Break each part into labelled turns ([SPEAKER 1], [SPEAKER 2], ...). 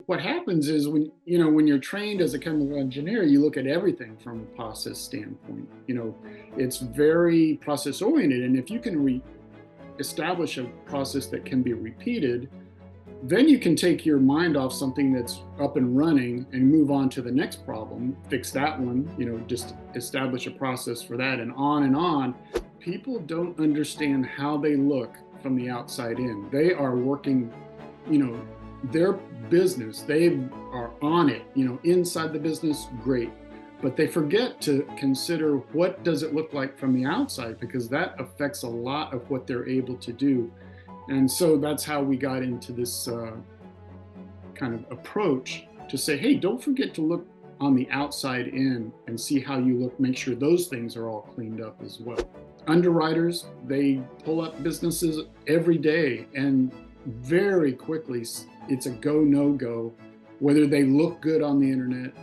[SPEAKER 1] what happens is when you're trained as a chemical engineer, you look at everything from a process standpoint. It's very process oriented. And if you can establish a process that can be repeated, then you can take your mind off something that's up and running and move on to the next problem, fix that one, just establish a process for that, and on and on. People don't understand how they look from the outside in. They are working, their business, they are on it, inside the business, great. But they forget to consider what does it look like from the outside, because that affects a lot of what they're able to do. And so that's how we got into this kind of approach to say, hey, don't forget to look on the outside in and see how you look, make sure those things are all cleaned up as well. Underwriters, they pull up businesses every day, and very quickly it's a go, no go, whether they look good on the internet,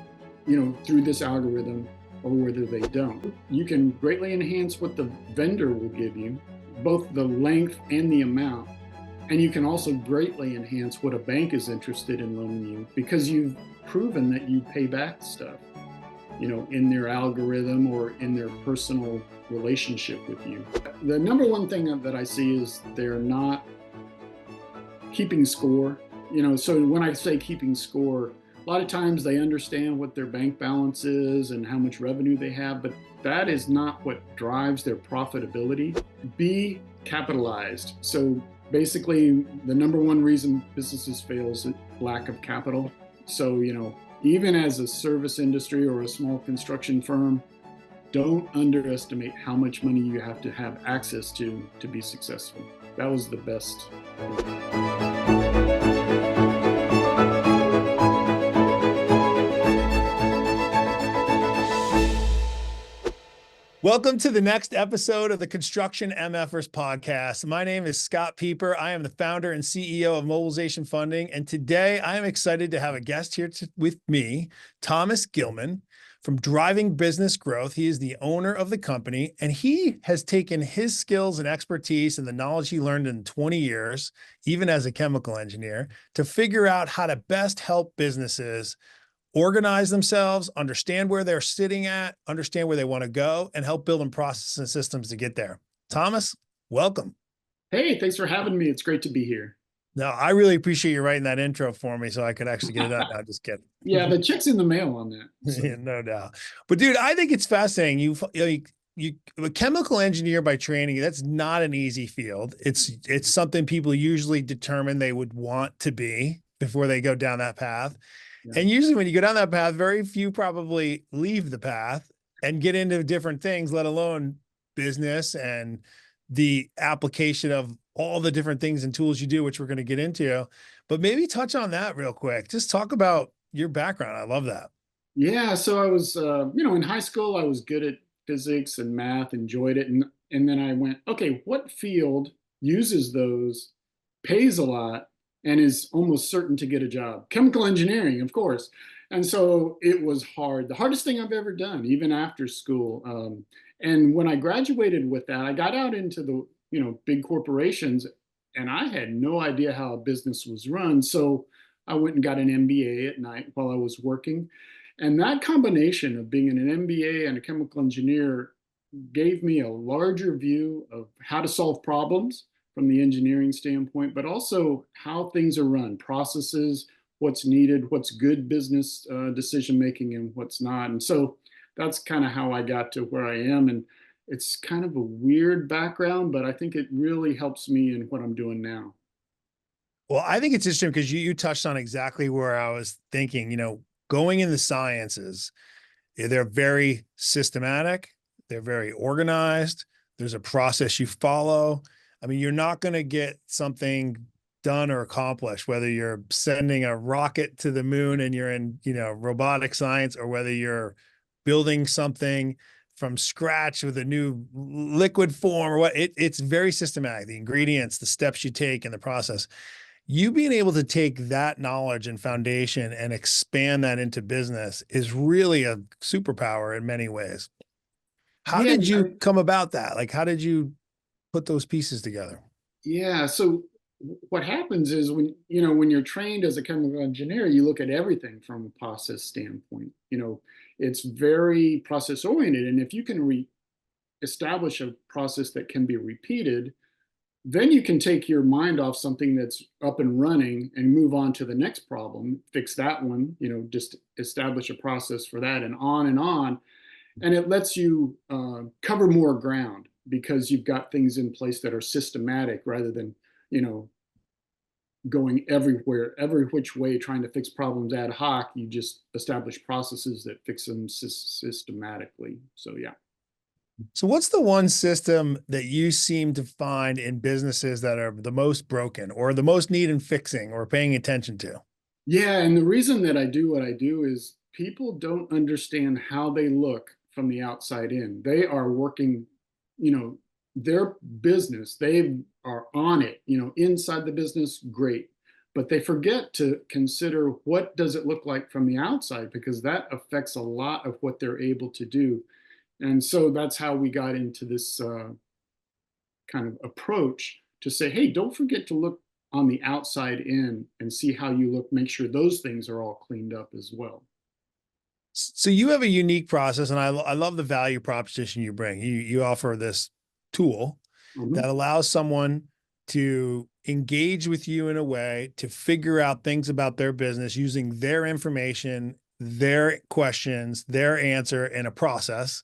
[SPEAKER 1] through this algorithm, or whether they don't. You can greatly enhance what the vendor will give you, both the length and the amount. And you can also greatly enhance what a bank is interested in loaning you, because you've proven that you pay back stuff, in their algorithm or in their personal relationship with you. The number one thing that I see is they're not keeping score. So when I say keeping score, a lot of times they understand what their bank balance is and how much revenue they have, but that is not what drives their profitability. Be capitalized. So basically, the number one reason businesses fail is lack of capital. So, even as a service industry or a small construction firm, don't underestimate how much money you have to have access to be successful. That was the best.
[SPEAKER 2] Welcome to the next episode of the Construction MF'ers podcast. My name is Scott Peper. I am the founder and CEO of Mobilization Funding. And today I am excited to have a guest here with me, Thomas Gilman from Driving Business Growth. He is the owner of the company, and he has taken his skills and expertise and the knowledge he learned in 20 years, even as a chemical engineer, to figure out how to best help businesses organize themselves, understand where they're sitting at, understand where they want to go, and help build them processes and systems to get there. Thomas, welcome.
[SPEAKER 1] Hey, thanks for having me. It's great to be here.
[SPEAKER 2] No, I really appreciate you writing that intro for me so I could actually get it out. No, just kidding.
[SPEAKER 1] Yeah, the check's in the mail on that.
[SPEAKER 2] So. Yeah, no doubt. But dude, I think it's fascinating. You a chemical engineer by training, that's not an easy field. It's something people usually determine they would want to be before they go down that path. Yeah. And usually when you go down that path, very few probably leave the path and get into different things, let alone business and the application of all the different things and tools you do, which we're going to get into. But maybe touch on that real quick. Just talk about your background. I love that.
[SPEAKER 1] Yeah. So I was, in high school, I was good at physics and math, enjoyed it. And then I went, okay, what field uses those, pays a lot, and is almost certain to get a job? Chemical engineering, of course. And so it was hard. The hardest thing I've ever done, even after school. And when I graduated with that, I got out into the, big corporations, and I had no idea how a business was run. So I went and got an MBA at night while I was working. And that combination of being an MBA and a chemical engineer gave me a larger view of how to solve problems from the engineering standpoint, but also how things are run, processes, what's needed, what's good business decision-making and what's not. And so that's kind of how I got to where I am. And it's kind of a weird background, but I think it really helps me in what I'm doing now.
[SPEAKER 2] Well, I think it's interesting because you touched on exactly where I was thinking, going in the sciences, they're very systematic, they're very organized, there's a process you follow. I mean, you're not going to get something done or accomplished, whether you're sending a rocket to the moon and you're in, robotic science, or whether you're building something from scratch with a new liquid form or what. It's very systematic, the ingredients, the steps you take in the process. You being able to take that knowledge and foundation and expand that into business is really a superpower in many ways. How did you come about that? Like, how did you put those pieces together?
[SPEAKER 1] Yeah. So what happens is when you're trained as a chemical engineer, you look at everything from a process standpoint. It's very process oriented, and if you can establish a process that can be repeated, then you can take your mind off something that's up and running and move on to the next problem, fix that one, just establish a process for that, and on and on. And it lets you cover more ground because you've got things in place that are systematic rather than, you know, going everywhere, every which way, trying to fix problems ad hoc. You just establish processes that fix them systematically. So, yeah.
[SPEAKER 2] So what's the one system that you seem to find in businesses that are the most broken or the most needing fixing or paying attention to?
[SPEAKER 1] Yeah. And the reason that I do what I do is people don't understand how they look from the outside in. They are working, their business, they are on it, inside the business, great. But they forget to consider what does it look like from the outside, because that affects a lot of what they're able to do. And so that's how we got into this kind of approach to say, hey, don't forget to look on the outside in and see how you look, make sure those things are all cleaned up as well.
[SPEAKER 2] So you have a unique process, and I love the value proposition you bring. You offer this tool that allows someone to engage with you in a way to figure out things about their business using their information, their questions, their answer in a process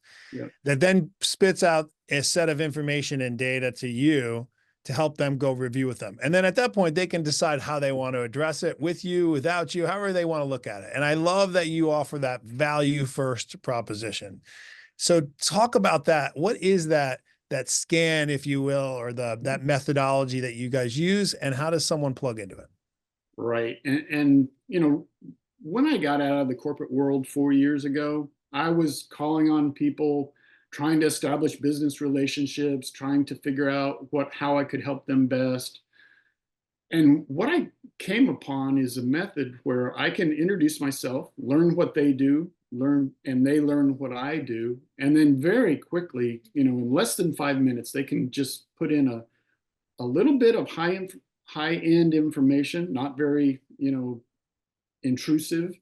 [SPEAKER 2] that then spits out a set of information and data to you to help them go review with them. And then at that point, they can decide how they want to address it with you, without you, however they want to look at it. And I love that you offer that value first proposition. So talk about that. What is that scan, if you will, or that methodology that you guys use, and how does someone plug into it?
[SPEAKER 1] Right. And when I got out of the corporate world 4 years ago, I was calling on people, trying to establish business relationships, trying to figure out how I could help them best. And what I came upon is a method where I can introduce myself, learn what they do, and they learn what I do. And then very quickly, in less than 5 minutes, they can just put in a little bit of high end information, not very, intrusive.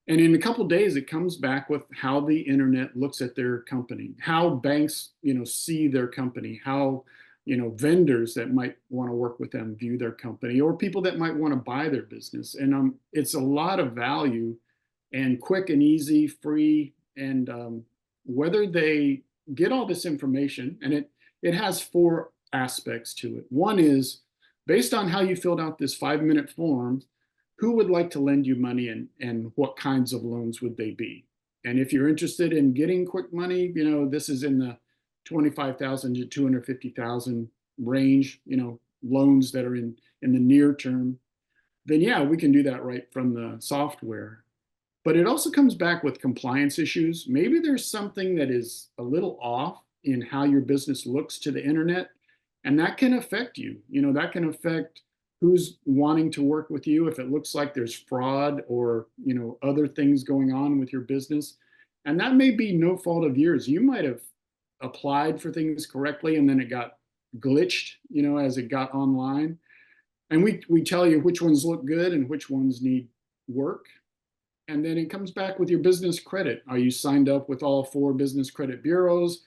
[SPEAKER 1] And in a couple of days, it comes back with how the internet looks at their company, how banks, see their company, how, vendors that might want to work with them view their company, or people that might want to buy their business. And it's a lot of value, and quick and easy, free. And whether they get all this information, and it has four aspects to it. One is based on how you filled out this 5-minute form, who would like to lend you money, and what kinds of loans would they be? And if you're interested in getting quick money, this is in the 25,000 to 250,000 range, loans that are in the near term, then yeah, we can do that right from the software. But it also comes back with compliance issues. Maybe there's something that is a little off in how your business looks to the internet, and that can affect you. That can affect who's wanting to work with you if it looks like there's fraud or other things going on with your business. And that may be no fault of yours. You might have applied for things correctly and then it got glitched, as it got online. And we tell you which ones look good and which ones need work. And then it comes back with your business credit. Are you signed up with all 4 business credit bureaus?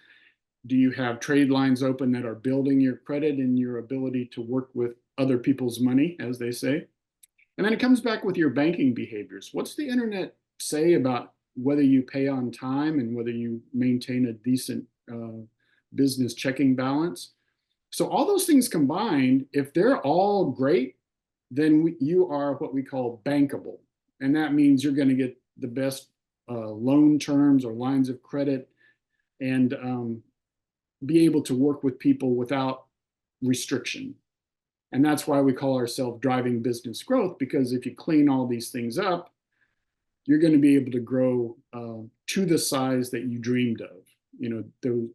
[SPEAKER 1] Do you have trade lines open that are building your credit and your ability to work with other people's money, as they say? And then it comes back with your banking behaviors. What's the internet say about whether you pay on time and whether you maintain a decent business checking balance? So all those things combined, if they're all great, then you are what we call bankable. And that means you're going to get the best loan terms or lines of credit, and be able to work with people without restriction. And that's why we call ourselves driving business growth, because if you clean all these things up, you're going to be able to grow to the size that you dreamed of.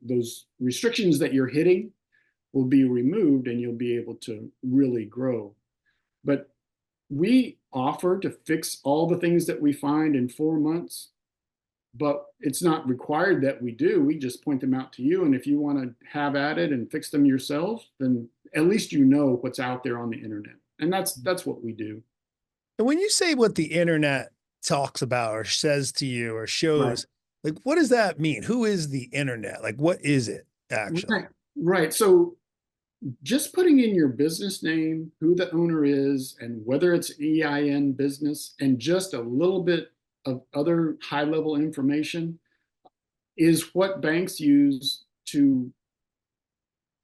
[SPEAKER 1] Those restrictions that you're hitting will be removed and you'll be able to really grow. But we offer to fix all the things that we find in 4 months, but it's not required that we do. We just point them out to you. And if you want to have at it and fix them yourself, then at least you know what's out there on the internet. And that's what we do.
[SPEAKER 2] And when you say what the internet talks about or says to you or
[SPEAKER 1] Right.
[SPEAKER 2] shows, like what does that mean? Who is the internet? Like what is it actually?
[SPEAKER 1] Right. Right. So just putting in your business name, who the owner is, and whether it's EIN business, and just a little bit of other high level information is what banks use to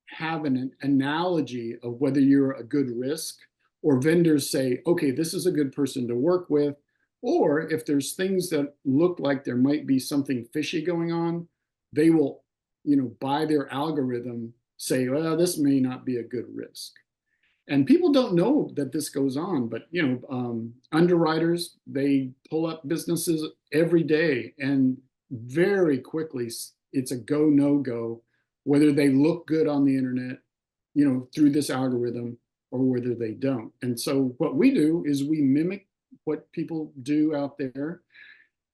[SPEAKER 1] have an analogy of whether you're a good risk, or vendors say, okay, this is a good person to work with. Or if there's things that look like there might be something fishy going on, they will, by their algorithm say, well, this may not be a good risk. And people don't know that this goes on, but underwriters, they pull up businesses every day, and very quickly it's a go no go, whether they look good on the internet, through this algorithm, or whether they don't. And so what we do is we mimic what people do out there,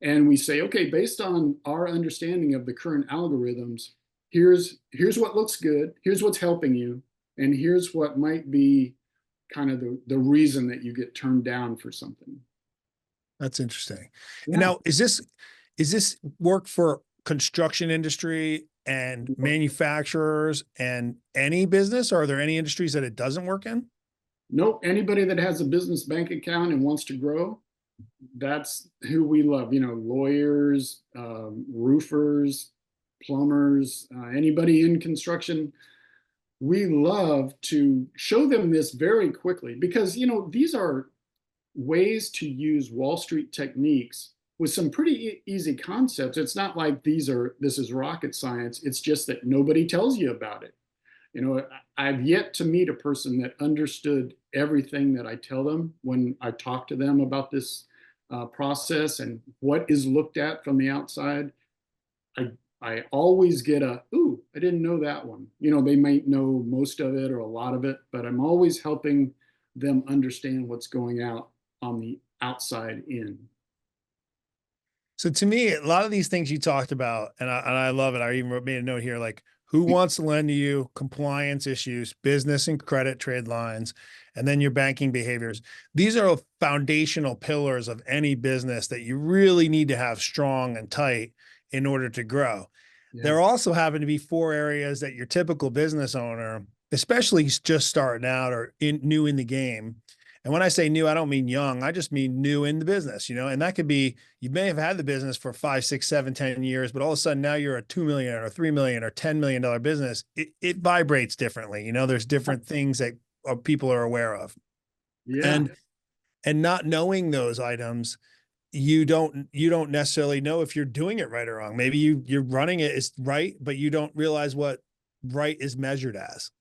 [SPEAKER 1] and we say, okay, based on our understanding of the current algorithms, here's what looks good, here's what's helping you, and here's what might be kind of the reason that you get turned down for something.
[SPEAKER 2] That's interesting. And
[SPEAKER 1] Yeah.
[SPEAKER 2] now is this work for construction industry and manufacturers and any business, or are there any industries that it doesn't work in?
[SPEAKER 1] Nope. Anybody that has a business bank account and wants to grow, that's who we love. Lawyers, roofers, plumbers, anybody in construction. We love to show them this very quickly because, these are ways to use Wall Street techniques with some pretty easy concepts. It's not like this is rocket science. It's just that nobody tells you about it. I've yet to meet a person that understood everything that I tell them when I talk to them about this process and what is looked at from the outside. I always get ooh, I didn't know that one. They might know most of it or a lot of it, but I'm always helping them understand what's going out on the outside in.
[SPEAKER 2] So to me, a lot of these things you talked about, and I love it. I even made a note here, like who wants to lend to you, compliance issues, business and credit trade lines, and then your banking behaviors. These are foundational pillars of any business that you really need to have strong and tight in order to grow.
[SPEAKER 1] Yeah.
[SPEAKER 2] There also happen to be four areas that your typical business owner, especially just starting out or new in the game. And when I say new, I don't mean young. I just mean new in the business, and that could be, you may have had the business for 5, 6, 7, 10 years, but all of a sudden now you're a 2 million or 3 million or $10 million business. It vibrates differently. There's different things that people are aware of.
[SPEAKER 1] Yeah.
[SPEAKER 2] And not knowing those items, you don't necessarily know if you're doing it right or wrong. Maybe you're running it is right, but you don't realize what right is measured as.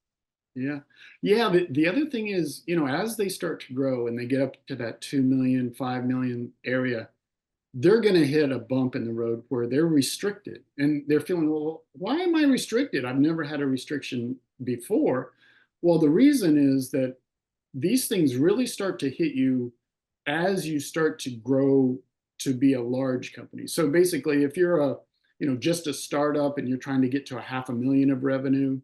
[SPEAKER 1] Yeah. Yeah. The other thing is, as they start to grow and they get up to that 2 million, 5 million area, they're going to hit a bump in the road where they're restricted and they're feeling, well, why am I restricted? I've never had a restriction before. Well, the reason is that these things really start to hit you as you start to grow to be a large company. So basically, if you're just a startup and you're trying to get to a 500,000 of revenue,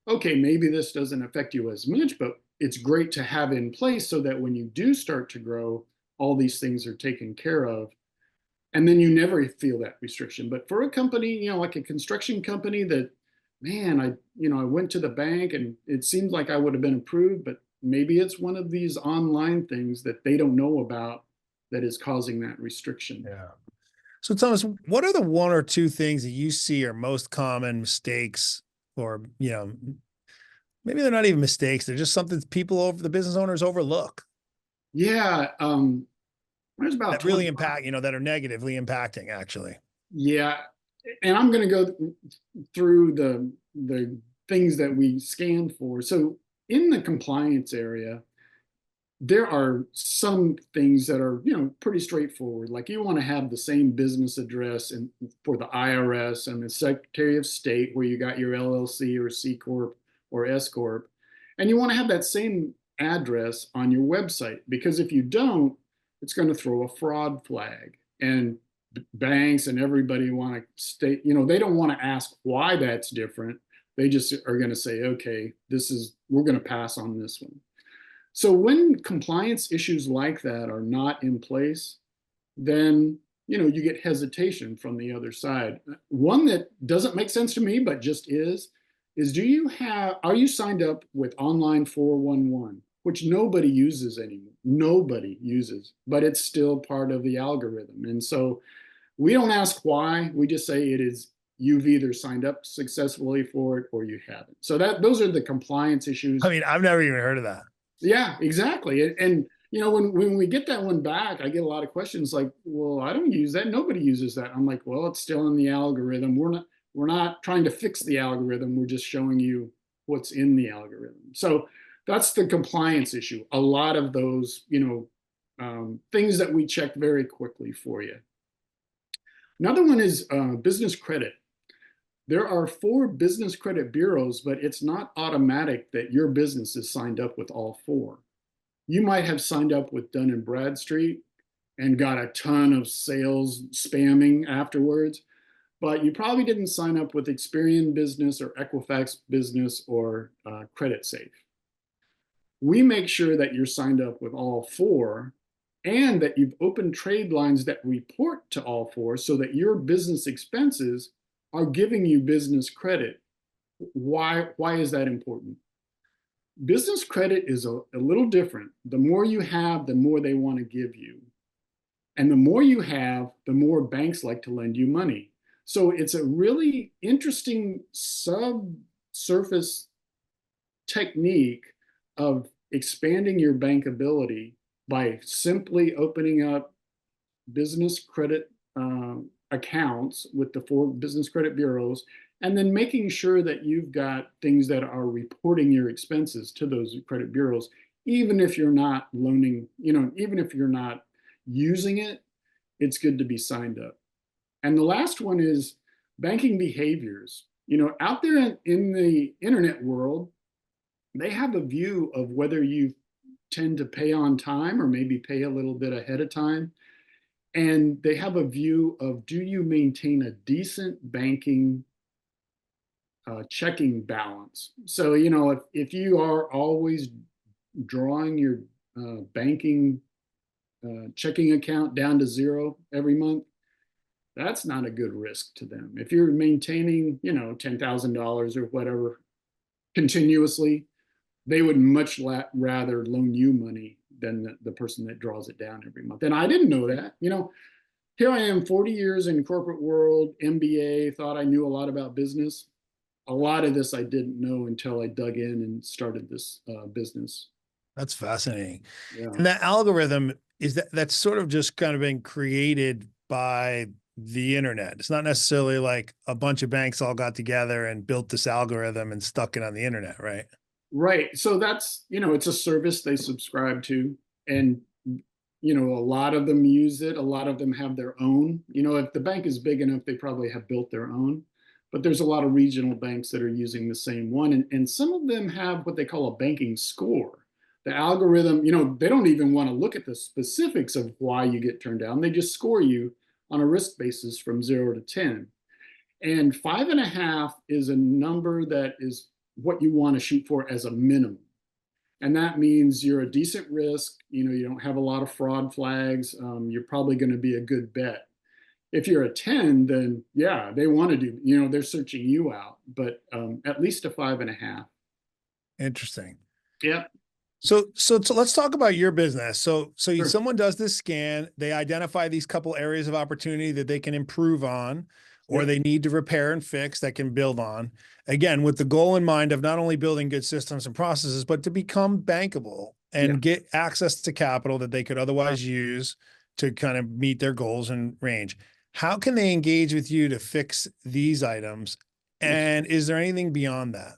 [SPEAKER 1] okay, maybe this doesn't affect you as much, but it's great to have in place so that when you do start to grow, all these things are taken care of. And then you never feel that restriction. But for a company, like a construction company that, man, I went to the bank and it seemed like I would have been approved, but maybe it's one of these online things that they don't know about that is causing that restriction.
[SPEAKER 2] Yeah. So Thomas, what are the one or two things that you see are most common mistakes, or, maybe they're not even mistakes. They're just something people over the business owners overlook
[SPEAKER 1] Yeah. There's about
[SPEAKER 2] that really
[SPEAKER 1] 20.
[SPEAKER 2] impact, that are negatively impacting actually.
[SPEAKER 1] Yeah. And I'm going to go through the things that we scanned for. So in the compliance area, there are some things that are, pretty straightforward. Like you want to have the same business address and for the IRS and the Secretary of State where you got your LLC or C Corp or S Corp. And you want to have that same address on your website, because if you don't, it's going to throw a fraud flag. And banks and everybody want to stay, they don't want to ask why that's different. They just are going to say, okay, we're going to pass on this one. So when compliance issues like that are not in place, then you get hesitation from the other side. One that doesn't make sense to me, but just is are you signed up with online 411, which nobody uses anymore? Nobody uses, but it's still part of the algorithm. And so we don't ask why, we just say you've either signed up successfully for it or you haven't. So those are the compliance issues.
[SPEAKER 2] I mean, I've never even heard of that.
[SPEAKER 1] Yeah, exactly. And when we get that one back, I get a lot of questions like, well, I don't use that. Nobody uses that. I'm like, well, it's still in the algorithm. We're not trying to fix the algorithm. We're just showing you what's in the algorithm. So that's the compliance issue. A lot of those, things that we check very quickly for you. Another one is business credit. There are 4 business credit bureaus, but it's not automatic that your business is signed up with all 4. You might have signed up with Dun and Bradstreet and got a ton of sales spamming afterwards, but you probably didn't sign up with Experian Business or Equifax Business or Credit Safe. We make sure that you're signed up with all 4 and that you've opened trade lines that report to all 4 so that your business expenses are giving you business credit. Why is that important? Business credit is a little different. The more you have, the more they want to give you. And the more you have, the more banks like to lend you money. So it's a really interesting subsurface technique of expanding your bankability by simply opening up business credit accounts with the 4 business credit bureaus, and then making sure that you've got things that are reporting your expenses to those credit bureaus, even if you're not loaning, even if you're not using it, it's good to be signed up. And the last one is banking behaviors. Out there in the internet world, they have a view of whether you tend to pay on time or maybe pay a little bit ahead of time. And they have a view of, do you maintain a decent banking checking balance? So, if you are always drawing your banking checking account down to 0 every month, that's not a good risk to them. If you're maintaining, $10,000 or whatever continuously, they would much rather loan you money than the person that draws it down every month. And I didn't know that. Here I am, 40 years in corporate world, MBA, thought I knew a lot about business. A lot of this I didn't know until I dug in and started this business.
[SPEAKER 2] That's fascinating.
[SPEAKER 1] Yeah.
[SPEAKER 2] And that algorithm that's sort of just kind of been created by the internet. It's not necessarily like a bunch of banks all got together and built this algorithm and stuck it on the internet, right?
[SPEAKER 1] Right. So that's, it's a service they subscribe to. And, a lot of them use it. A lot of them have their own. If the bank is big enough, they probably have built their own. But there's a lot of regional banks that are using the same one. And some of them have what they call a banking score. The algorithm, they don't even want to look at the specifics of why you get turned down. They just score you on a risk basis from 0 to 10. And 5.5 is a number that is what you want to shoot for as a minimum. And that means you're a decent risk. You don't have a lot of fraud flags. You're probably going to be a good bet. If you're a 10, then yeah, they want to do, they're searching you out, but at least a 5.5.
[SPEAKER 2] Interesting.
[SPEAKER 1] Yeah.
[SPEAKER 2] So let's talk about your business. So
[SPEAKER 1] Sure.
[SPEAKER 2] Someone does this scan, they identify these couple areas of opportunity that they can improve on, or
[SPEAKER 1] Yep.
[SPEAKER 2] they need to repair and fix that can build on. Again, with the goal in mind of not only building good systems and processes, but to become bankable and get access to capital that they could otherwise use to kind of meet their goals and range. How can they engage with you to fix these items? And is there anything beyond that?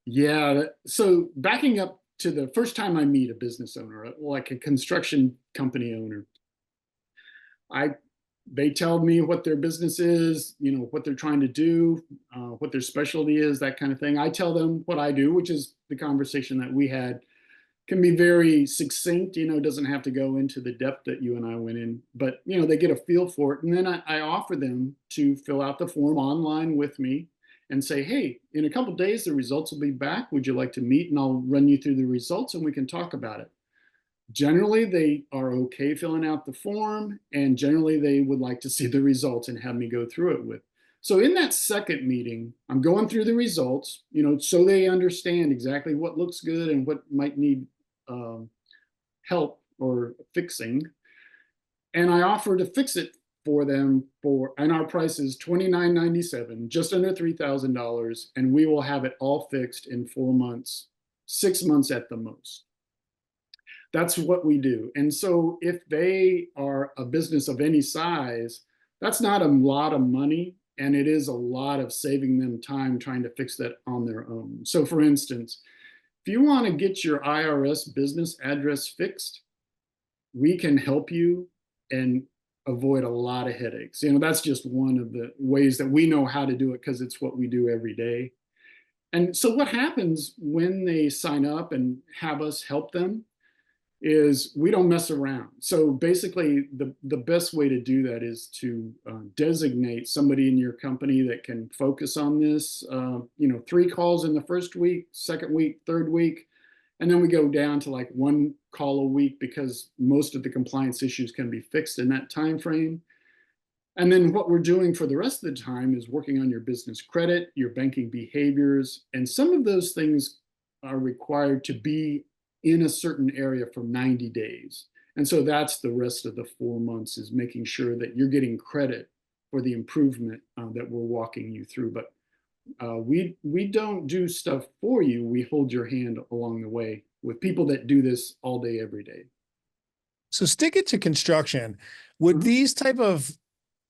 [SPEAKER 1] Yeah. So backing up to the first time I meet a business owner, like a construction company owner, they tell me what their business is, what they're trying to do, what their specialty is, that kind of thing. I tell them what I do, which is the conversation that we had. Can be very succinct, doesn't have to go into the depth that you and I went in, but they get a feel for it. And then I offer them to fill out the form online with me. and say, hey, in a couple days, the results will be back. Would you like to meet? And I'll run you through the results and we can talk about it. Generally, they are okay filling out the form, and generally they would like to see the results and have me go through it with. So in that second meeting, I'm going through the results, so they understand exactly what looks good and what might need help or fixing. And I offer to fix it for them and our price is $29.97, just under $3,000, and we will have it all fixed in 4 months, 6 months at the most. That's what we do. And so if they are a business of any size, that's not a lot of money. And it is a lot of saving them time trying to fix that on their own. So for instance, if you want to get your IRS business address fixed, we can help you and avoid a lot of headaches. That's just one of the ways that we know how to do it because it's what we do every day. And so what happens when they sign up and have us help them is we don't mess around. So basically, the best way to do that is to designate somebody in your company that can focus on this. 3 calls in the first week, second week, third week, and then we go down to like 1 call a week because most of the compliance issues can be fixed in that time frame. And then what we're doing for the rest of the time is working on your business credit, your banking behaviors, and some of those things are required to be in a certain area for 90 days. And so that's the rest of the 4 months, is making sure that you're getting credit for the improvement that we're walking you through. But we don't do stuff for you. We hold your hand along the way with people that do this all day, every day.
[SPEAKER 2] So stick it to construction. Would these type of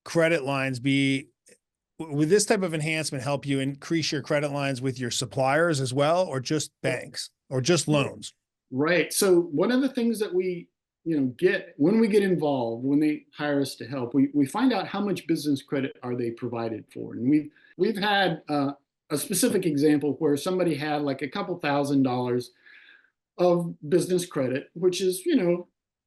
[SPEAKER 2] credit lines would this type of enhancement help you increase your credit lines with your suppliers as well, or just banks, or just loans?
[SPEAKER 1] Right. So one of the things that we get when we get involved, when they hire us to help, we find out how much business credit are they provided for. And we've had a specific example where somebody had like a couple $1,000s of business credit, which is,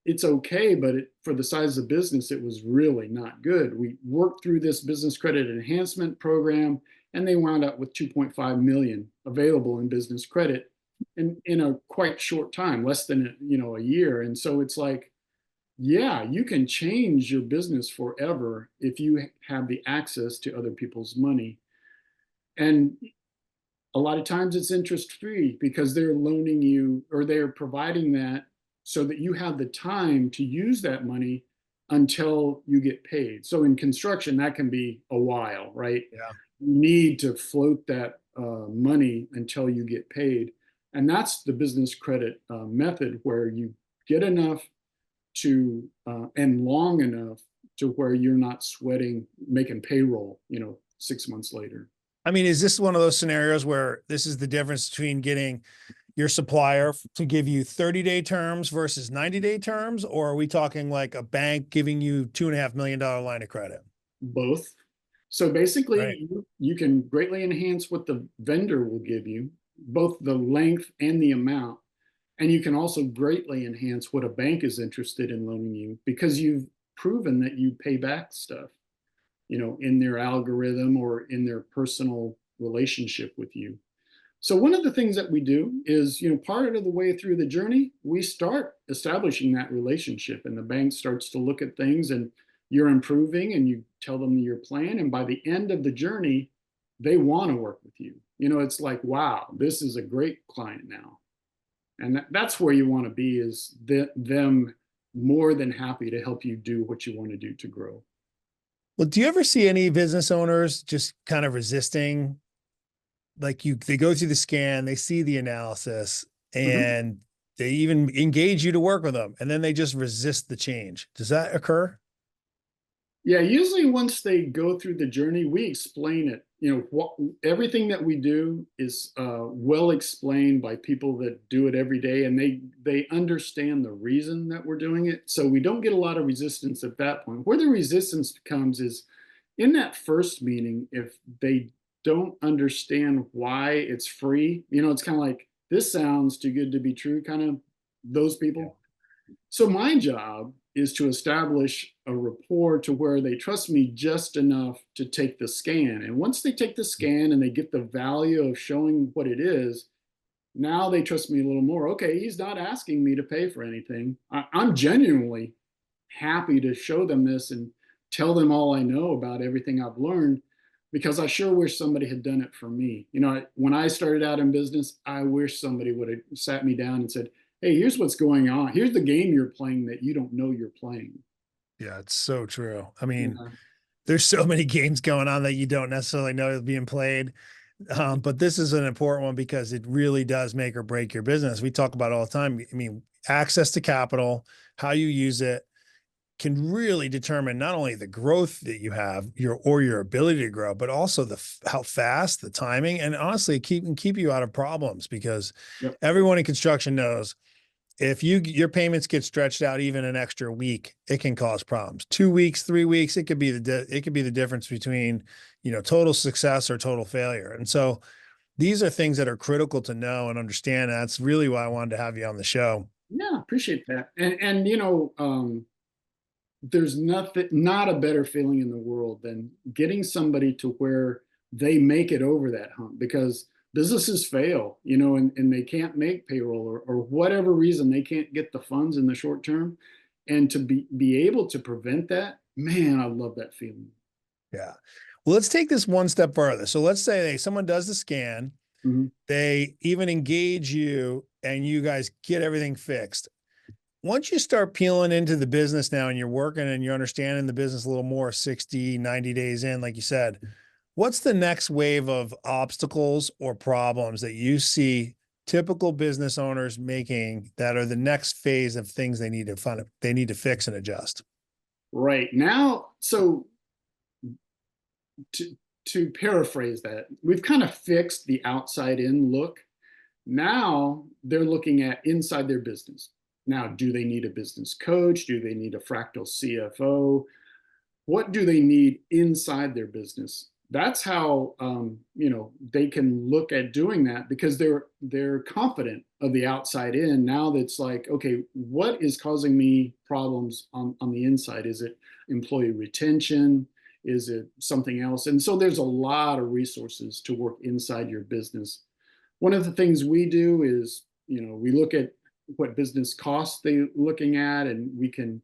[SPEAKER 1] it's okay, but for the size of the business, it was really not good. We worked through this business credit enhancement program, and they wound up with 2.5 million available in business credit in a quite short time, less than a year. And so it's like, yeah, you can change your business forever if you have the access to other people's money. And a lot of times it's interest free because they're loaning you, or they're providing that so that you have the time to use that money until you get paid. So in construction, that can be a while, right?
[SPEAKER 2] Yeah.
[SPEAKER 1] You need to float that money until you get paid. And that's the business credit method, where you get enough to and long enough to where you're not sweating making payroll 6 months later.
[SPEAKER 2] I mean, is this one of those scenarios where this is the difference between getting your supplier to give you 30-day terms versus 90-day terms? Or are we talking like a bank giving you $2.5 million line of credit?
[SPEAKER 1] Both. So basically,
[SPEAKER 2] Right.
[SPEAKER 1] you can greatly enhance what the vendor will give you, both the length and the amount. And you can also greatly enhance what a bank is interested in loaning you, because you've proven that you pay back stuff, in their algorithm or in their personal relationship with you. So one of the things that we do is, part of the way through the journey, we start establishing that relationship, and the bank starts to look at things, and you're improving, and you tell them your plan. And by the end of the journey, they want to work with you. It's like, wow, this is a great client now. And that's where you want to be, is them more than happy to help you do what you want to do to grow.
[SPEAKER 2] Well, do you ever see any business owners just kind of resisting? Like they go through the scan, they see the analysis, and they even engage you to work with them, and then they just resist the change. Does that occur?
[SPEAKER 1] Yeah, usually once they go through the journey, we explain it. Everything that we do is well explained by people that do it every day, and they understand the reason that we're doing it. So we don't get a lot of resistance at that point. Where the resistance comes is in that first meeting, if they don't understand why it's free. It's kind of like, this sounds too good to be true, kind of those people. So my job is to establish a rapport to where they trust me just enough to take the scan. And once they take the scan and they get the value of showing what it is, now they trust me a little more. Okay, he's not asking me to pay for anything. I'm genuinely happy to show them this and tell them all I know about everything I've learned, because I sure wish somebody had done it for me. When I started out in business, I wish somebody would have sat me down and said, hey, here's what's going on. Here's the game you're playing that you don't know you're playing.
[SPEAKER 2] Yeah, it's so true. I mean,
[SPEAKER 1] Yeah.
[SPEAKER 2] there's so many games going on that you don't necessarily know is being played. But this is an important one because it really does make or break your business. We talk about it all the time. I mean, access to capital, how you use it can really determine not only the growth that you have, your ability to grow, but also how fast, the timing, and honestly, keep you out of problems, because
[SPEAKER 1] Yep.
[SPEAKER 2] everyone in construction knows if your payments get stretched out even an extra week, it can cause problems. 2 weeks, 3 weeks, it could be the difference between, total success or total failure. And so these are things that are critical to know and understand. And that's really why I wanted to have you on the show.
[SPEAKER 1] Yeah, appreciate that. And there's not a better feeling in the world than getting somebody to where they make it over that hump, because businesses fail, and they can't make payroll, or whatever reason they can't get the funds in the short term. And to be able to prevent that, man, I love that feeling.
[SPEAKER 2] Yeah. Well, let's take this one step further. So let's say someone does the scan,
[SPEAKER 1] Mhm.
[SPEAKER 2] they even engage you and you guys get everything fixed. Once you start peeling into the business now and you're working and you're understanding the business a little more, 60, 90 days in, like you said, what's the next wave of obstacles or problems that you see typical business owners making that are the next phase of things they need to fix and adjust?
[SPEAKER 1] Right now, so to to paraphrase that, we've kind of fixed the outside in look. Now they're looking at inside their business. Now, do they need a business coach? Do they need a fractal CFO? What do they need inside their business? That's how they can look at doing that, because they're confident of the outside in. Now that's like, okay, what is causing me problems on the inside? Is it employee retention? Is it something else? And so there's a lot of resources to work inside your business. One of the things we do is, we look at what business costs they're looking at, and we can,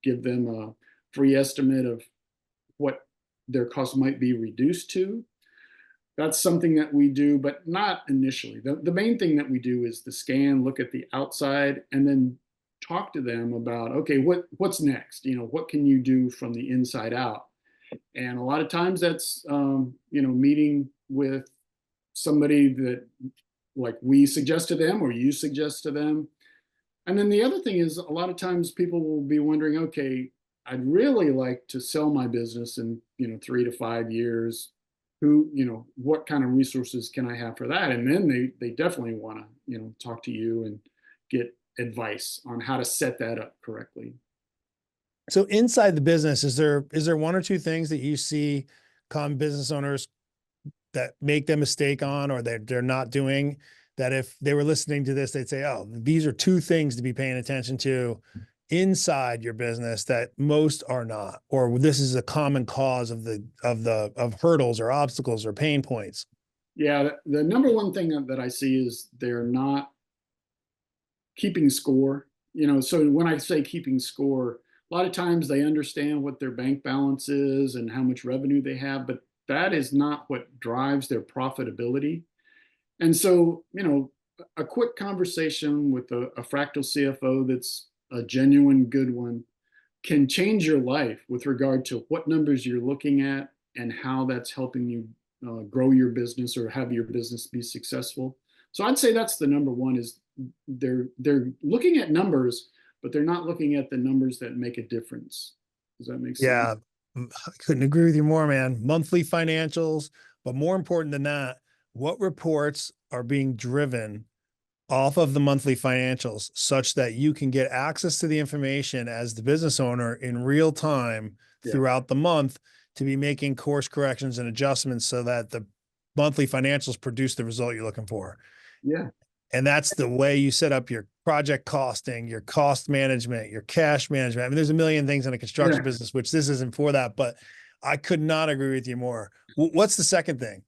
[SPEAKER 1] give them a free estimate of what their costs might be reduced to. That's something that we do, but not initially. The main thing that we do is the scan, look at the outside, and then talk to them about, okay, what's next? What can you do from the inside out? And a lot of times that's, meeting with somebody that, like, we suggest to them or you suggest to them. And then the other thing is, a lot of times people will be wondering, okay, I'd really like to sell my business in, 3 to 5 years. What kind of resources can I have for that? And then they definitely want to, talk to you and get advice on how to set that up correctly.
[SPEAKER 2] So inside the business, is there one or two things that you see common business owners that make them mistake on, or they're not doing, that if they were listening to this, they'd say, oh, these are two things to be paying attention to inside your business that most are not, or this is a common cause of hurdles or obstacles or pain points?
[SPEAKER 1] Yeah, the number one thing that I see is they're not keeping score. So when I say keeping score, a lot of times they understand what their bank balance is and how much revenue they have, but that is not what drives their profitability. And so, a quick conversation with a fractal CFO that's a genuine good one can change your life with regard to what numbers you're looking at and how that's helping you grow your business or have your business be successful. So I'd say that's the number one, is they're looking at numbers, but they're not looking at the numbers that make a difference. Does that make sense?
[SPEAKER 2] Yeah, I couldn't agree with you more, man. Monthly financials, but more important than that, what reports are being driven off of the monthly financials such that you can get access to the information as the business owner in real time
[SPEAKER 1] Yeah.
[SPEAKER 2] throughout the month to be making course corrections and adjustments so that the monthly financials produce the result you're looking for.
[SPEAKER 1] Yeah.
[SPEAKER 2] And that's the way you set up your project costing, your cost management, your cash management. I mean, there's a million things in a construction
[SPEAKER 1] Yeah.
[SPEAKER 2] business, which this isn't for that, but I could not agree with you more. What's the second thing?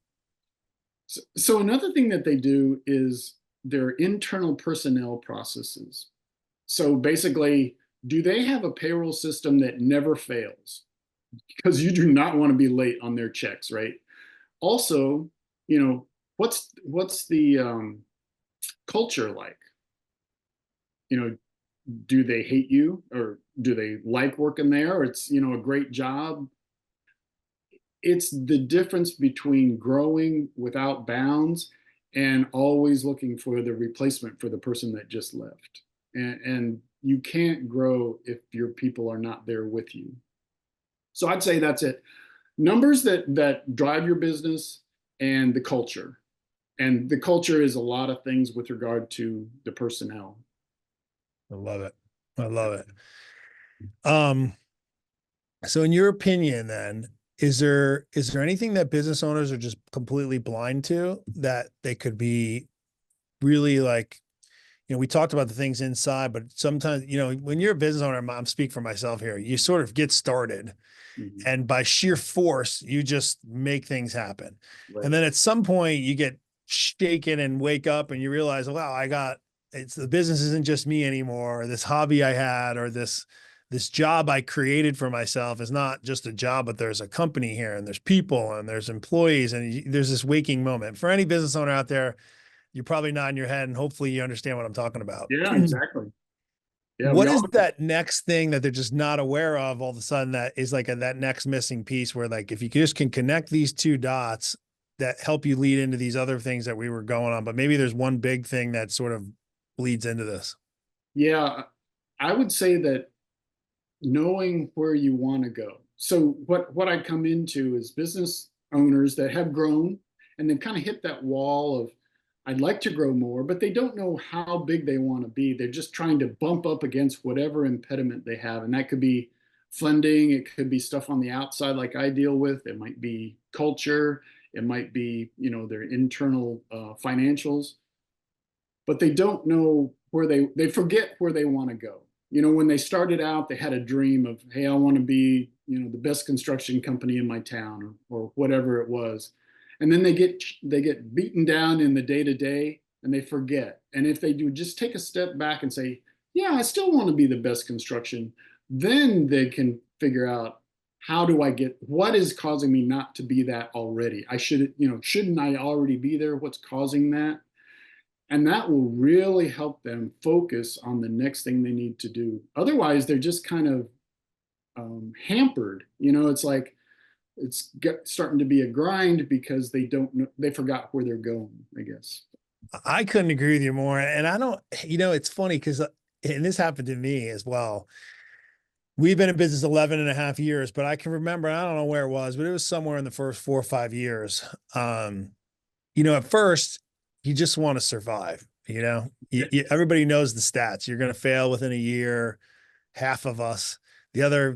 [SPEAKER 1] So another thing that they do is their internal personnel processes. So basically, do they have a payroll system that never fails? Because you do not want to be late on their checks, right? Also, you know, what's the culture like? You know, do they hate you or do they like working there? Or it's, a great job. It's the difference between growing without bounds and always looking for the replacement for the person that just left. And you can't grow if your people are not there with you. So I'd say that's it. Numbers that drive your business and the culture. And the culture is a lot of things with regard to the personnel.
[SPEAKER 2] I love it. I love it. Um, so in your opinion, then, is there anything that business owners are just completely blind to that they could be really like, we talked about the things inside, but sometimes, when you're a business owner, I'm speaking for myself here, you sort of get started
[SPEAKER 1] Mhm.
[SPEAKER 2] and by sheer force, you just make things happen. And
[SPEAKER 1] Right.
[SPEAKER 2] then at some point you get shaken and wake up and you realize, wow, it's the business isn't just me anymore. Or this hobby I had, or this job I created for myself is not just a job, but there's a company here and there's people and there's employees and there's this waking moment. For any business owner out there, you're probably nodding your head and hopefully you understand what I'm talking about.
[SPEAKER 1] Yeah, exactly. Yeah, we
[SPEAKER 2] What
[SPEAKER 1] all
[SPEAKER 2] is that next thing that they're just not aware of all of a sudden that is like that next missing piece where like if you just can connect these two dots that help you lead into these other things that we were going on, but maybe there's one big thing that sort of bleeds into this.
[SPEAKER 1] Yeah, I would say that knowing where you want to go. So what I come into is business owners that have grown and they've kind of hit that wall of I'd like to grow more, but they don't know how big they want to be. They're just trying to bump up against whatever impediment they have. And that could be funding, it could be stuff on the outside like I deal with, it might be culture, it might be, their internal financials, but they don't know where they forget where they want to go. When they started out, they had a dream of, hey, I want to be, the best construction company in my town, or whatever it was. And then they get beaten down in the day to day and they forget. And if they do just take a step back and say, yeah, I still want to be the best construction, then they can figure out, how do I get, what is causing me not to be that already? Shouldn't I already be there? What's causing that? And that will really help them focus on the next thing they need to do. Otherwise, they're just kind of hampered. It's like starting to be a grind because they don't know, they forgot where they're going, I guess.
[SPEAKER 2] I couldn't agree with you more. And I don't, it's funny because, and this happened to me as well. We've been in business 11 and a half years, but I can remember, I don't know where it was, but it was somewhere in the first 4 or 5 years. At first you just want to survive, everybody knows the stats. You're going to fail within a year, half of us, another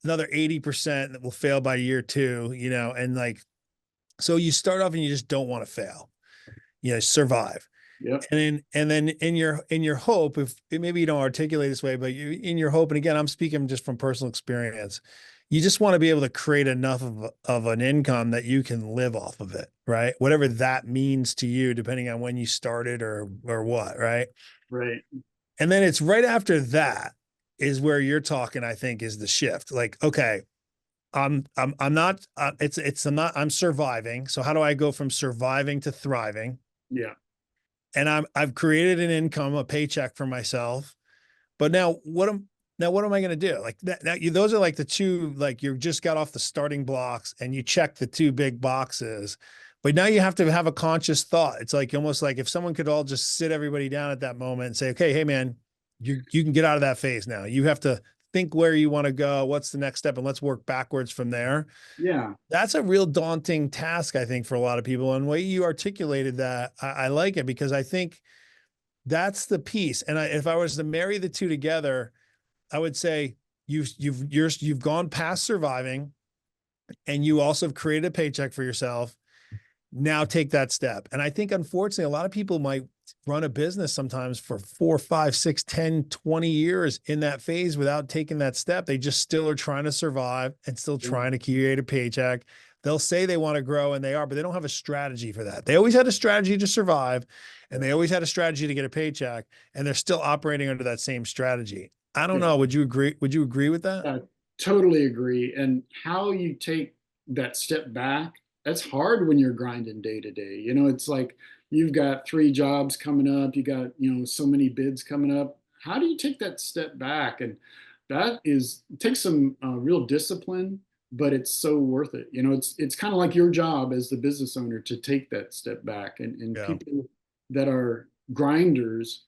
[SPEAKER 2] 80% that will fail by year two, and like, so you start off and you just don't want to fail, survive.
[SPEAKER 1] Yep.
[SPEAKER 2] And then in your hope, if maybe you don't articulate this way, but in your hope, and again, I'm speaking just from personal experience, you just want to be able to create enough of an income that you can live off of it, right? Whatever that means to you, depending on when you started or what, right?
[SPEAKER 1] Right.
[SPEAKER 2] And then it's right after that is where you're talking, I think, is the shift. Like, okay, I'm not, I'm surviving. So how do I go from surviving to thriving?
[SPEAKER 1] Yeah.
[SPEAKER 2] And I've created an income, a paycheck for myself. But now what am I going to do? Like that, those are like the two, like you just got off the starting blocks and you check the two big boxes, but now you have to have a conscious thought. It's like almost like if someone could all just sit everybody down at that moment and say, okay, hey man, you can get out of that phase now. You have to think where you want to go. What's the next step? And let's work backwards from there.
[SPEAKER 1] Yeah.
[SPEAKER 2] That's a real daunting task, I think, for a lot of people. And the way you articulated that, I like it because I think that's the piece. And if I was to marry the two together, I would say you've gone past surviving and you also have created a paycheck for yourself. Now take that step. And I think unfortunately, a lot of people might run a business sometimes for 4, 5, 6, 10, 20 years in that phase without taking that step. They just still are trying to survive and still
[SPEAKER 1] Yeah.
[SPEAKER 2] trying to create a paycheck. They'll say they want to grow and they are, but they don't have a strategy for that. They always had a strategy to survive and they always had a strategy to get a paycheck, and they're still operating under that same strategy. I don't
[SPEAKER 1] Yeah.
[SPEAKER 2] know. Would you agree? Would you agree with that?
[SPEAKER 1] I totally agree. And how you take that step back, that's hard when you're grinding day to day. It's like you've got 3 jobs coming up, you got, so many bids coming up. How do you take that step back? And that it takes some real discipline, but it's so worth it. It's kind of like your job as the business owner to take that step back, and
[SPEAKER 2] Yeah.
[SPEAKER 1] people that are grinders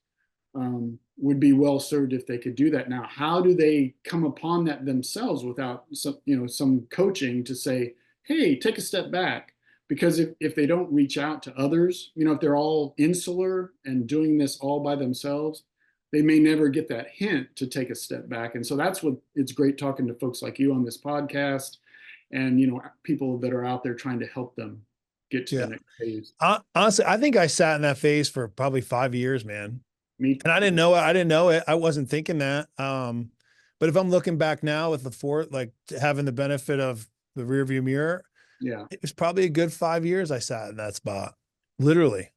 [SPEAKER 1] would be well served if they could do that. Now, how do they come upon that themselves without some coaching to say, hey, take a step back? Because if they don't reach out to others, if they're all insular and doing this all by themselves, they may never get that hint to take a step back. And so that's what it's great talking to folks like you on this podcast, and people that are out there trying to help them get to the
[SPEAKER 2] Yeah.
[SPEAKER 1] next phase.
[SPEAKER 2] Honestly, I think I sat in that phase for probably 5 years, man.
[SPEAKER 1] Me.
[SPEAKER 2] And I didn't know it. I didn't know it. I wasn't thinking that. But if I'm looking back now with like having the benefit of the rear view mirror,
[SPEAKER 1] Yeah.
[SPEAKER 2] it was probably a good 5 years I sat in that spot, literally.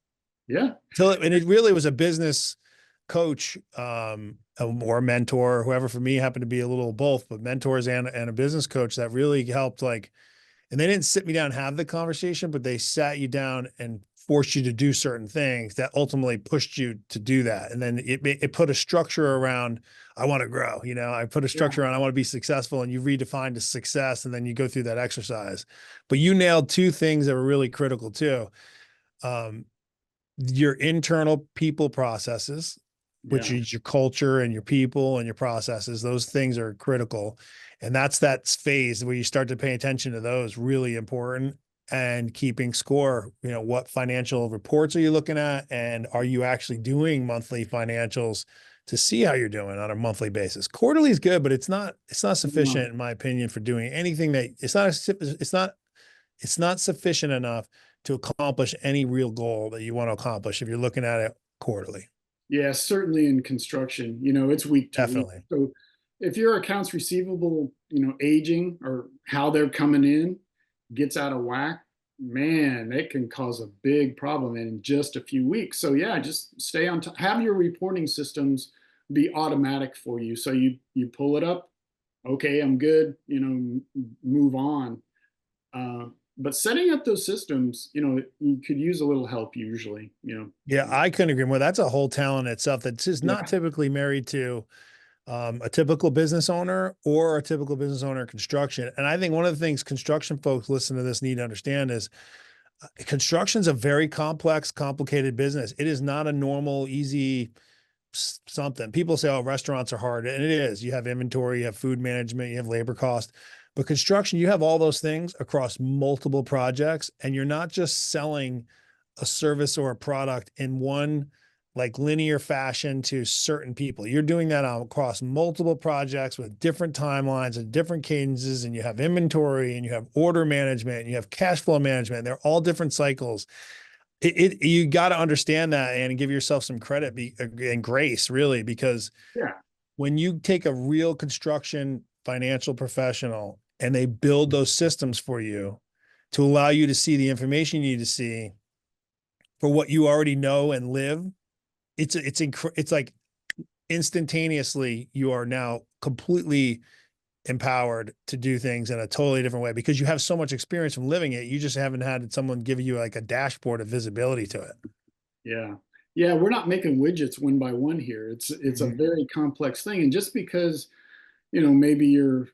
[SPEAKER 1] Yeah.
[SPEAKER 2] And it really was a business coach, or a mentor, whoever, for me happened to be a little of both, but mentors and a business coach that really helped, like, and they didn't sit me down and have the conversation, but they sat you down and forced you to do certain things that ultimately pushed you to do that. And then it put a structure around, I want to grow, I put a
[SPEAKER 1] Yeah.
[SPEAKER 2] structure around, I want to be successful. And you redefined a success, and then you go through that exercise. But you nailed 2 things that were really critical too. Um, your internal people processes, which
[SPEAKER 1] Yeah.
[SPEAKER 2] is your culture and your people and your processes. Those things are critical. And that's that phase where you start to pay attention to those, really important. And keeping score, what financial reports are you looking at? And are you actually doing monthly financials to see how you're doing on a monthly basis? Quarterly is good, but it's not sufficient, in my opinion, for doing anything that it's not sufficient enough to accomplish any real goal that you want to accomplish if you're looking at it quarterly.
[SPEAKER 1] Yeah, certainly in construction, it's week to week.
[SPEAKER 2] Definitely.
[SPEAKER 1] So if your accounts receivable, aging or how they're coming in gets out of whack, man, it can cause a big problem in just a few weeks. So yeah, just stay on top. Have your reporting systems be automatic for you. So you pull it up, okay, I'm good, move on. But setting up those systems, you could use a little help usually,
[SPEAKER 2] Yeah, I couldn't agree more. That's a whole talent itself that's just not
[SPEAKER 1] Yeah.
[SPEAKER 2] typically married to a typical business owner or a typical business owner in construction. And I think one of the things construction folks listen to this need to understand is construction's a very complex, complicated business. It is not a normal, easy something. People say, oh, restaurants are hard. And it is. You have inventory, you have food management, you have labor cost. But construction, you have all those things across multiple projects, and you're not just selling a service or a product in one like linear fashion to certain people. You're doing that across multiple projects with different timelines and different cadences, and you have inventory and you have order management and you have cash flow management. And they're all different cycles. You got to understand that and give yourself some credit and grace, really, because
[SPEAKER 1] Yeah.
[SPEAKER 2] when you take a real construction financial professional and they build those systems for you to allow you to see the information you need to see for what you already know and live, it's like instantaneously you are now completely empowered to do things in a totally different way because you have so much experience from living it. You just haven't had someone give you like a dashboard of visibility to it.
[SPEAKER 1] Yeah. Yeah, we're not making widgets one by one here. It's a
[SPEAKER 2] Mhm.
[SPEAKER 1] very complex thing. And just because, maybe you're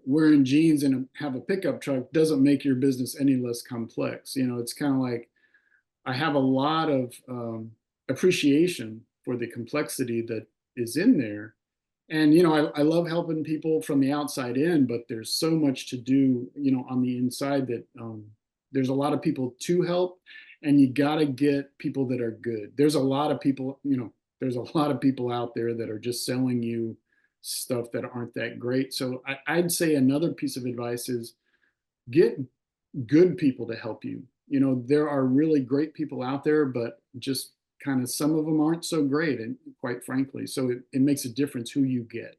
[SPEAKER 1] wearing jeans and have a pickup truck doesn't make your business any less complex. It's kind of like I have a lot of appreciation for the complexity that is in there. And, I love helping people from the outside in, but there's so much to do, on the inside that there's a lot of people to help, and you got to get people that are good. There's a lot of people, there's a lot of people out there that are just selling you stuff that aren't that great. So I'd say another piece of advice is get good people to help you. There are really great people out there, but just kind of some of them aren't so great, and quite frankly, so it makes a difference who you get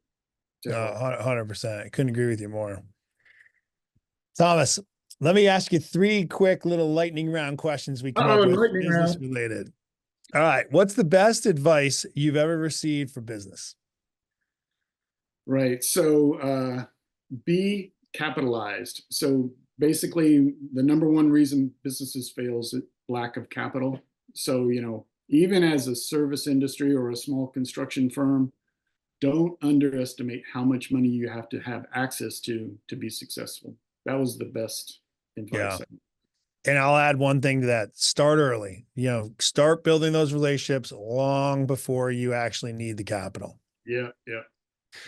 [SPEAKER 1] to
[SPEAKER 2] No,
[SPEAKER 1] help.
[SPEAKER 2] 100%. I couldn't agree with you more. Thomas, let me ask you three quick little lightning round questions we come
[SPEAKER 1] Oh,
[SPEAKER 2] up
[SPEAKER 1] and
[SPEAKER 2] with,
[SPEAKER 1] lightning
[SPEAKER 2] business
[SPEAKER 1] round.
[SPEAKER 2] related. All right. What's the best advice you've ever received for business?
[SPEAKER 1] Right. So be capitalized. So basically, the number one reason businesses fail is lack of capital. So, even as a service industry or a small construction firm, don't underestimate how much money you have to have access to be successful. That was the best
[SPEAKER 2] Yeah.
[SPEAKER 1] advice.
[SPEAKER 2] And I'll add one thing to that. Start early. Start building those relationships long before you actually need the capital.
[SPEAKER 1] Yeah, yeah,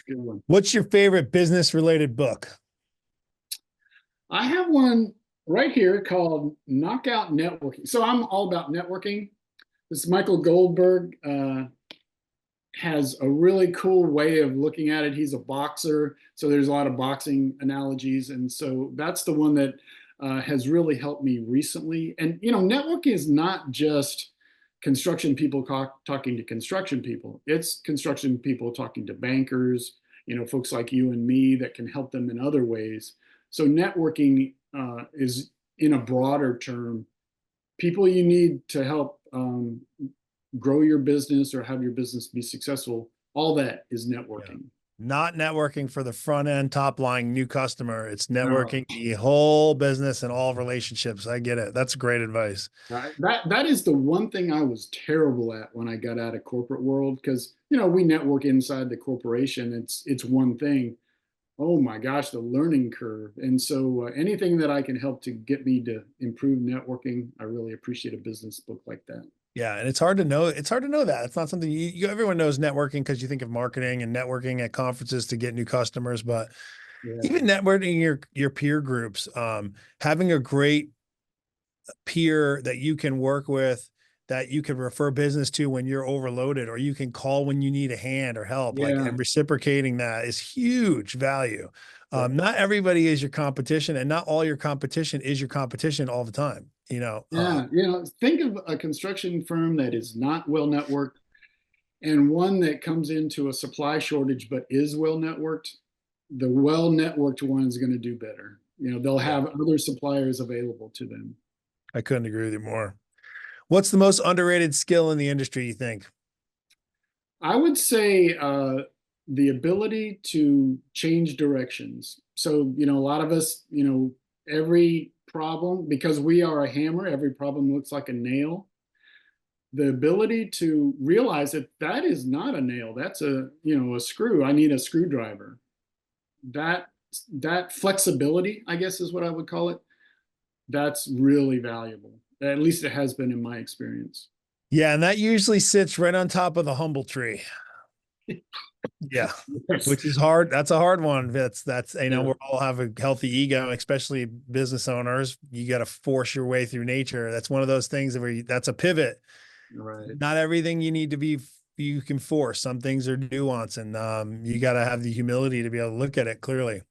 [SPEAKER 1] good one.
[SPEAKER 2] What's your favorite business related book?
[SPEAKER 1] I have one right here called Knockout Networking. So I'm all about networking. This Michael Goldberg has a really cool way of looking at it. He's a boxer, so there's a lot of boxing analogies, and so that's the one that has really helped me recently. And networking is not just construction people talking to construction people. It's construction people talking to bankers, folks like you and me that can help them in other ways. So networking is, in a broader term, people you need to help grow your business or have your business be successful. All that is
[SPEAKER 2] Yeah.
[SPEAKER 1] networking.
[SPEAKER 2] Not networking for the front end, top line new customer. It's
[SPEAKER 1] No,
[SPEAKER 2] networking the whole business and all relationships. I get it. That's great advice.
[SPEAKER 1] that is the one thing I was terrible at when I got out of corporate world, because we network inside the corporation. It's one thing. Oh my gosh, the learning curve. And so anything that I can help to get me to improve networking, I really appreciate a business book like that.
[SPEAKER 2] Yeah, and it's hard to know. It's hard to know that. It's not something everyone knows networking because you think of marketing and networking at conferences to get new customers, but
[SPEAKER 1] Yeah.
[SPEAKER 2] even networking your peer groups, having a great peer that you can work with, that you can refer business to when you're overloaded, or you can call when you need a hand or help, like,
[SPEAKER 1] Yeah.
[SPEAKER 2] and reciprocating that is huge value.
[SPEAKER 1] Yeah.
[SPEAKER 2] Not everybody is your competition, and not all your competition is your competition all the time.
[SPEAKER 1] Yeah. Think of a construction firm that is not well networked and one that comes into a supply shortage but is well networked. The well networked one is going to do better. They'll
[SPEAKER 2] Yeah,
[SPEAKER 1] have other suppliers available to them.
[SPEAKER 2] I couldn't agree with you more. What's the most underrated skill in the industry, you think?
[SPEAKER 1] I would say the ability to change directions. So, a lot of us, every problem, because we are a hammer, every problem looks like a nail. The ability to realize that that is not a nail, that's a screw. I need a screwdriver. That that flexibility, I guess, is what I would call it. That's really valuable. At least it has been in my experience.
[SPEAKER 2] Yeah, and that usually sits right on top of the humble tree. Yeah,
[SPEAKER 1] Yes.
[SPEAKER 2] which is hard. That's a hard one. That's
[SPEAKER 1] Yeah.
[SPEAKER 2] we all have a healthy ego, especially business owners. You got to force your way through nature. That's one of those things where that's a pivot.
[SPEAKER 1] Right.
[SPEAKER 2] Not everything you need to be you can force. Some things are nuance, and you got to have the humility to be able to look at it clearly.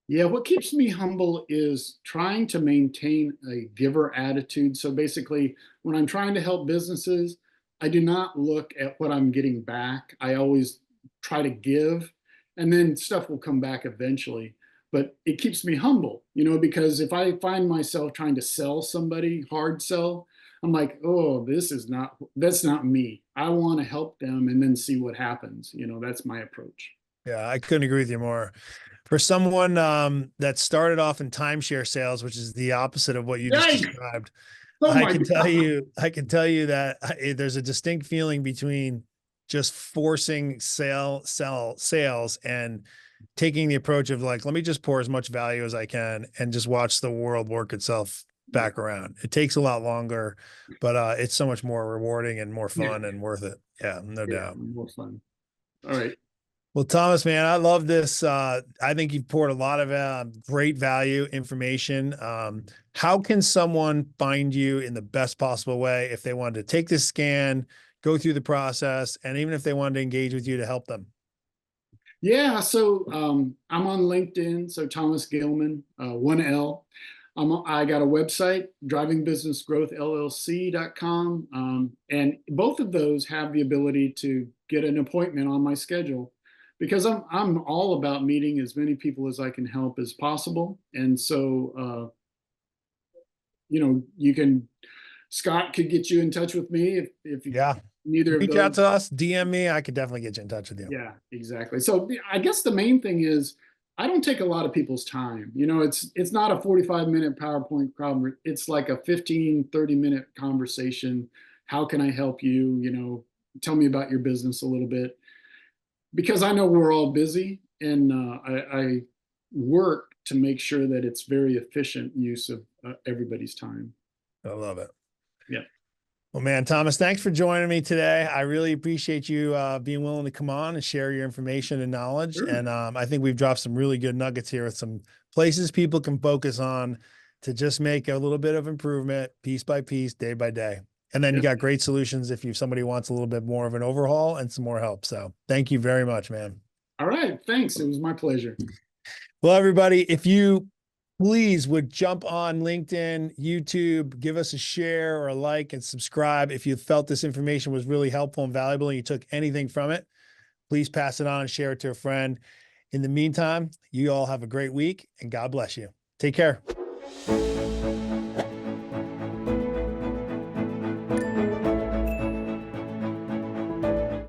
[SPEAKER 1] Yeah, what keeps me humble is trying to maintain a giver attitude. So basically, when I'm trying to help businesses, I do not look at what I'm getting back. I always try to give, and then stuff will come back eventually. But it keeps me humble, because if I find myself trying to sell somebody, hard sell, I'm like, oh, that's not me. I want to help them and then see what happens. That's my approach.
[SPEAKER 2] Yeah, I couldn't agree with you more. For someone that started off in timeshare sales, which is the opposite of what you just
[SPEAKER 1] Yikes!
[SPEAKER 2] described,
[SPEAKER 1] Oh my God.
[SPEAKER 2] I can tell you that there's a distinct feeling between just forcing sales and taking the approach of like, let me just pour as much value as I can and just watch the world work itself
[SPEAKER 1] Yeah.
[SPEAKER 2] back around. It takes a lot longer, but it's so much more rewarding and more
[SPEAKER 1] Yeah.
[SPEAKER 2] fun and worth it. Yeah, no
[SPEAKER 1] Yeah,
[SPEAKER 2] doubt.
[SPEAKER 1] more fun. All right.
[SPEAKER 2] Well, Thomas, man, I love this. I think you've poured a lot of great value information. How can someone find you in the best possible way if they wanted to take this scan, go through the process, and even if they wanted to engage with you to help them?
[SPEAKER 1] Yeah, so I'm on LinkedIn, so Thomas Gilman, 1L. I got a website, drivingbusinessgrowthllc.com. And both of those have the ability to get an appointment on my schedule because I'm all about meeting as many people as I can help as possible. And so, you can, Scott could get you in touch with me if
[SPEAKER 2] Yeah.
[SPEAKER 1] neither of
[SPEAKER 2] Reach out
[SPEAKER 1] those.
[SPEAKER 2] to us, DM me. I could definitely get you in touch with you.
[SPEAKER 1] Yeah, exactly. So I guess the main thing is I don't take a lot of people's time. It's not a 45-minute PowerPoint problem. It's like a 15, 30-minute conversation. How can I help you? Tell me about your business a little bit. Because I know we're all busy, and I work to make sure that it's very efficient use of everybody's time.
[SPEAKER 2] I love it.
[SPEAKER 1] Yeah.
[SPEAKER 2] Well, man, Thomas, thanks for joining me today. I really appreciate you being willing to come on and share your information and knowledge.
[SPEAKER 1] Sure.
[SPEAKER 2] And I think we've dropped some really good nuggets here with some places people can focus on to just make a little bit of improvement piece by piece, day by day. And then you got great solutions if somebody wants a little bit more of an overhaul and some more help. So thank you very much, man.
[SPEAKER 1] All right. Thanks. It was my pleasure.
[SPEAKER 2] Well, everybody, if you please would jump on LinkedIn, YouTube, give us a share or a like and subscribe. If you felt this information was really helpful and valuable and you took anything from it, please pass it on and share it to a friend. In the meantime, you all have a great week and God bless you. Take care.